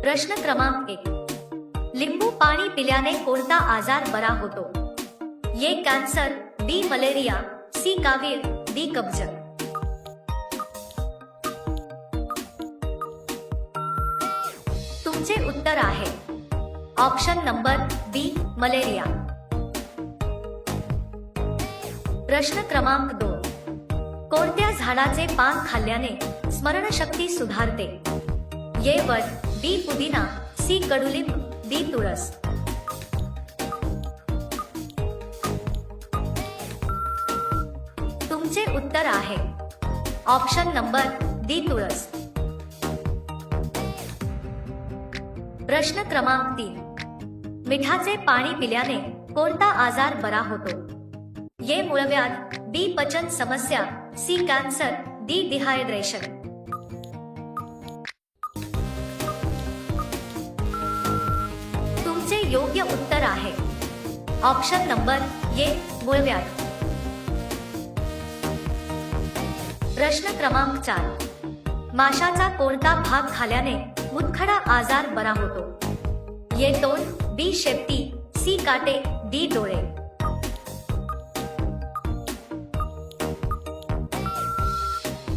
प्रश्न क्रमांक 1. लिंबू पाणी पिल्याने कोणता आजार बरा होतो? A. Cancer, B. Malaria, C. कावीळ, डी. कब्ज. तुमचे उत्तर आहे ऑप्शन नंबर बी. मलेरिया. प्रश्न क्रमांक 2. कोणत्या झाडाचे पान खाल्ल्याने स्मरणशक्ती सुधारते? ए. वड, बी. पुदिना, सी. कडुलिंब, डी. तुळस. तुमचे उत्तर आहे ऑप्शन नंबर डी. तुळस. प्रश्न क्रमांक 3. मिठाचे पाणी पिल्याने कोणता आजार बरा होतो? ए. मूळव्याध, बी. पचन समस्या, सी. Cancer, D. डिहायड्रेशन. तुमचे योग्य उत्तर आहे ऑप्शन नंबर ए. मूळव्याध. प्रश्न क्रमांक 4. माशाचा कोणता भाग खाल्याने मुतखडा आजार बरा होतो? ए. तोंड, बी. शेपटी, सी. काटे, डी. डोळे.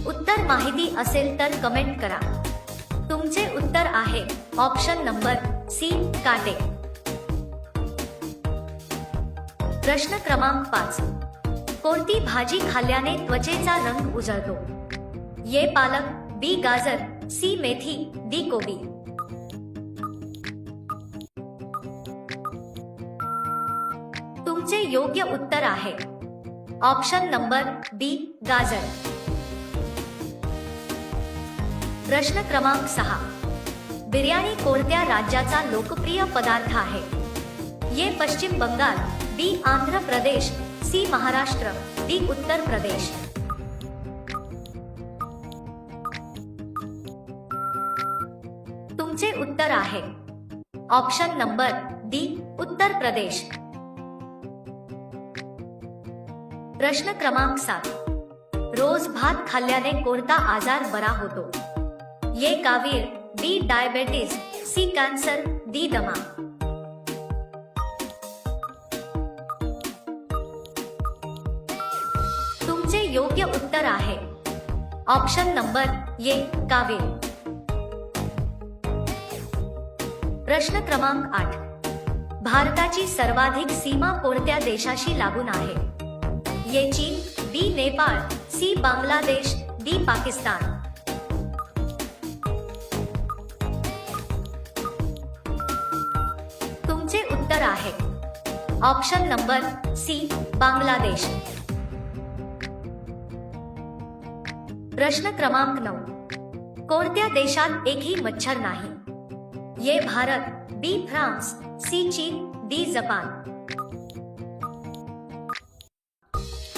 उत्तर माहिती असेल तर कमेंट करा. तुमचे उत्तर आहे ऑप्शन नंबर सी. काटे. प्रश्न क्रमांक 5. कोणती भाजी खाल्ल्याने त्वचेचा रंग उजळतो? ए. पालक, बी. गाजर, सी. मेथी, डी. कोबी. तुमचे योग्य उत्तर आहे ऑप्शन नंबर बी. गाजर. प्रश्न क्रमांक 6. बिर्याणी कोणत्या राज्याचा लोकप्रिय पदार्थ आहे? ए. पश्चिम बंगाल, बी. आंध्र प्रदेश, सी. महाराष्ट्र, डी. उत्तर प्रदेश. तुमचे उत्तर आहे option number D. Uttar Pradesh. प्रश्न क्रमांक 7. रोज भात खाल्ल्याने कोणता आजार बरा होतो? ए. कावीळ, B. Diabetes, C. Cancer, D. दमा. तुमचे योग्य उत्तर आहे ऑप्शन नंबर ए. कावीळ. प्रश्न क्रमांक 8. भारताची सर्वाधिक सीमा कोणत्या देशाशी लागून आहे? ए. चीन, बी. नेपाळ, सी. बांगलादेश, डी. पाकिस्तान. तुमचे उत्तर आहे ऑप्शन नंबर सी. बांगलादेश. प्रश्न क्रमांक 9. कोणत्या देशात एकही मच्छर नाही? A. Bharat, B. France, C. चीन, डी. जपान.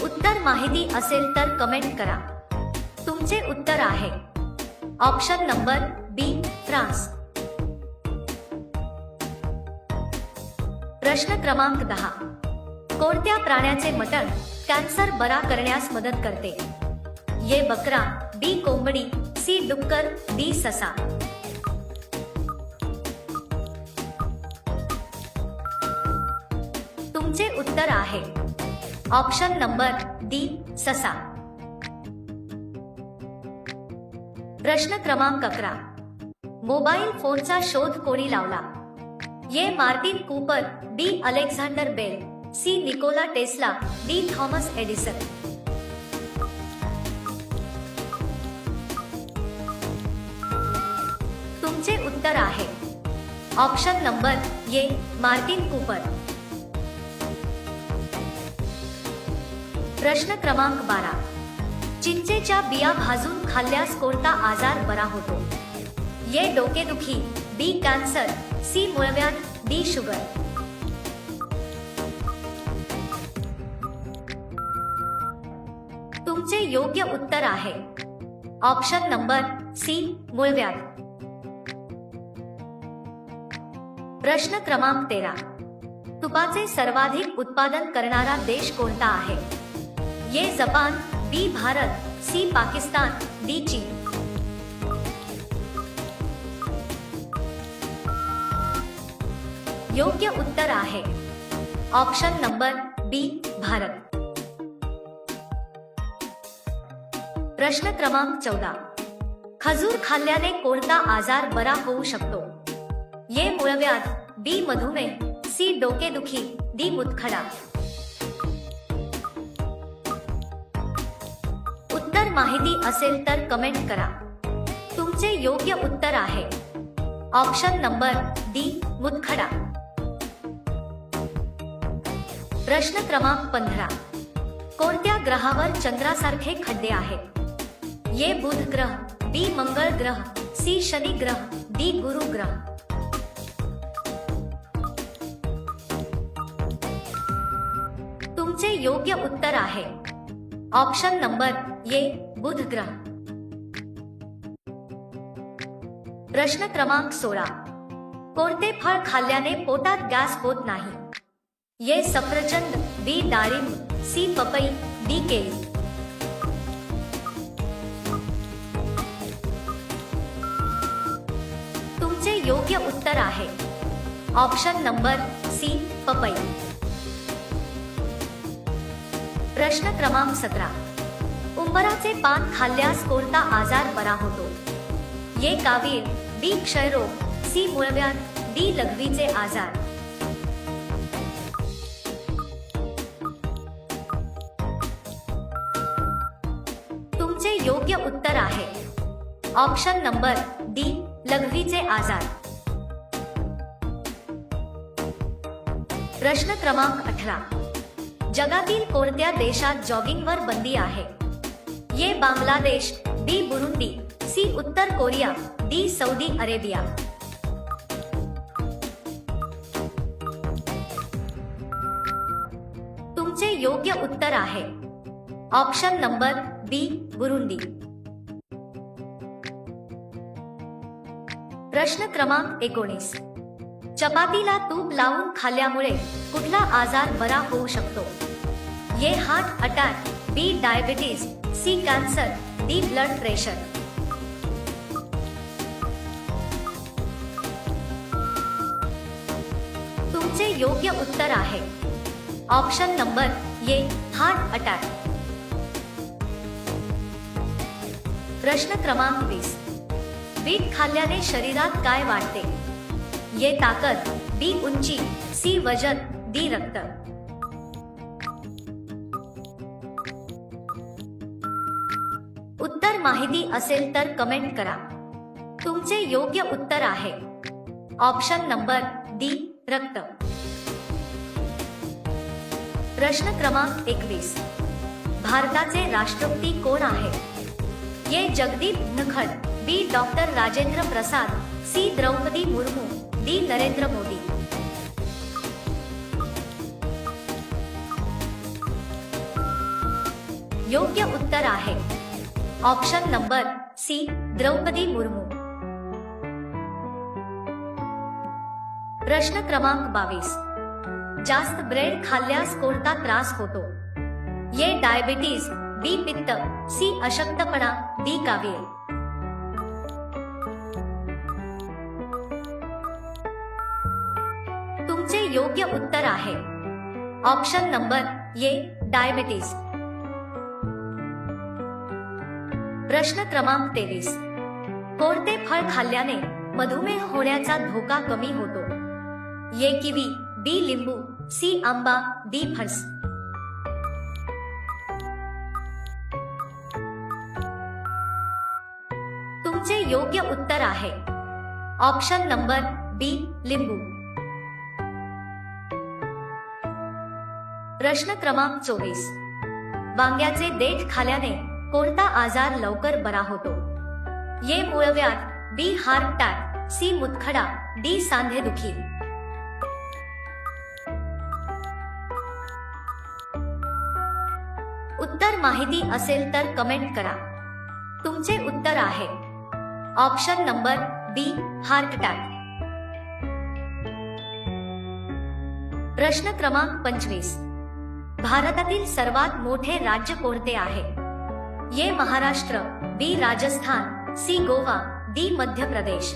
उत्तर माहिती असेल तर कमेंट करा. तुमचे उत्तर आहे ऑप्शन नंबर बी. फ्रान्स. प्रश्न क्रमांक 10. कोणत्या प्राण्याचे मटण कॅन्सर बरा करण्यास मदत करते? ए. बकरा, बी. कोंबडी, सी. डुक्कर, डी. ससा. तुमचे उत्तर आहे ऑप्शन नंबर डी. ससा. प्रश्न क्रमांक 11. मोबाईल फोनचा शोध कोणी लावला? A. Martin Cooper, B. Alexander Bell, C. Nikola Tesla, D. Thomas Edison. तुमचे उत्तर आहे option number A. Martin Cooper. प्रश्न क्रमांक 12. चिंचेच्या बिया भाजून खाल्ल्यास कोणता आजार बरा होतो? ए. डोकेदुखी, बी. Cancer, C. मूळव्याध, डी. शुगर. तुमचे योग्य उत्तर आहे ऑप्शन नंबर सी. मूळव्याध. प्रश्न क्रमांक 13. तुपाचे सर्वाधिक उत्पादन करणारा देश कोणता आहे? ए. जपान, बी. भारत, सी. पाकिस्तान, डी. चीन. योग्य उत्तर आहे ऑप्शन नंबर बी भारत। प्रश्न क्रमांक 14, खजूर खाल्ल्याने कोणता आजार बरा होऊ शकतो? ए मूळव्याध, बी मधुमेह, सी डोकेदुखी, डी मूतखडा। उत्तर माहिती असेल तर कमेंट करा। तुमचे योग्य उत्तर आहे ऑप्शन नंबर डी मूतखडा। प्रश्न क्रमांक 15, कोणत्या ग्रहावर चंद्रासारखे खड्डे आहेत? ए बुध ग्रह, बी मंगळ ग्रह, सी शनी ग्रह, डी गुरु ग्रह। तुमचे योग्य उत्तर आहे ऑप्शन नंबर ए बुध ग्रह। प्रश्न क्रमांक 16, कोणते फळ खाल्ल्याने पोटात गॅस होत नाही? ए सफरचंद, बी डाळिंब, सी पपई, डी केळी। तुमचे योग्य उत्तर आहे ऑप्शन नंबर सी पपई। प्रश्न क्रमांक 17, उंबराचे पान खाल्ल्यास कोणता आजार बरा होतो? ए कावीळ, बी क्षयरोग, सी मूळव्याध, डी लघवीचे आजार। तुमचे योग्य उत्तर आहे ऑप्शन नंबर डी लघवीचे आजार। प्रश्न क्रमांक 18, जगातील कोणत्या देशात जॉगिंगवर बंदी आहे? ए बांगलादेश, बी बुरुंडी, सी उत्तर कोरिया, डी सौदी अरेबिया। तुमचे योग्य उत्तर आहे ऑप्शन नंबर बी बुरुंडी। प्रश्न क्रमांक 19, चपातीला तूप लावून खाल्ल्यामुळे कुठला आजार बरा होऊ शकतो? A heart attack, B diabetes, C cancer, D blood pressure. तुमचे योग्य उत्तर आहे option number A heart attack. प्रश्न क्रमांक 20, बीट खाल्ल्याने शरीरात काय वाढते? ए ताकद, बी उंची, सी वजन, डी रक्त। उत्तर माहिती असेल तर कमेंट करा। तुमचे योग्य उत्तर आहे ऑप्शन नंबर डी रक्त। प्रश्न क्रमांक 21, भारताचे राष्ट्रपती कोण आहेत? A Jagdeep Dhankhar, B doctor Rajendra Prasad, C Droupadi Murmu, D Narendra Modi. योग्य उत्तर आहे option number C Droupadi Murmu. प्रश्न क्रमांक 22, जास्त ब्रेड खाल्ल्यास कोणता त्रास होतो? ए डायबिटीज, बी पित्त, सी अशक्तपणा, डी कावीळ। तुमचे योग्य उत्तर आहे ऑप्शन नंबर ए डायबिटीज। प्रश्न क्रमांक 23, कोणते फळ खाल्ल्याने मधुमेह होण्याचा धोका कमी होतो? ए किवी, बी लिंबू, सी आंबा, डी फणस। तुमचे योग्य उत्तर आहे ऑप्शन नंबर बी लिंबू। प्रश्न क्रमांक 24, वांग्याचे देठ खाल्याने कोणता आजार लवकर बरा होतो? ए मूळव्याध, बी हार्ट अटॅक, सी मूतखडा, डी सांधेदुखी। उत्तर माहिती असेल तर कमेंट करा। तुमचे उत्तर आहे ऑप्शन नंबर बी हार्ट अटॅक। प्रश्न क्रमांक 25, भारतातील सर्वात मोठे राज्य कोणते आहे? ए महाराष्ट्र, बी राजस्थान, सी गोवा, डी मध्य प्रदेश।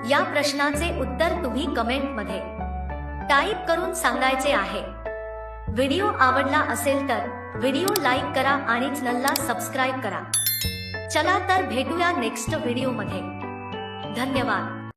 या प्रश्नाचे उत्तर तुम्ही कमेंट मध्ये टाईप करून सांगायचे आहे. व्हिडिओ आवडला असेल तर व्हिडिओ लाईक करा आणि चॅनलला सबस्क्राईब करा. चला तर भेटूया नेक्स्ट व्हिडिओ मध्ये. धन्यवाद.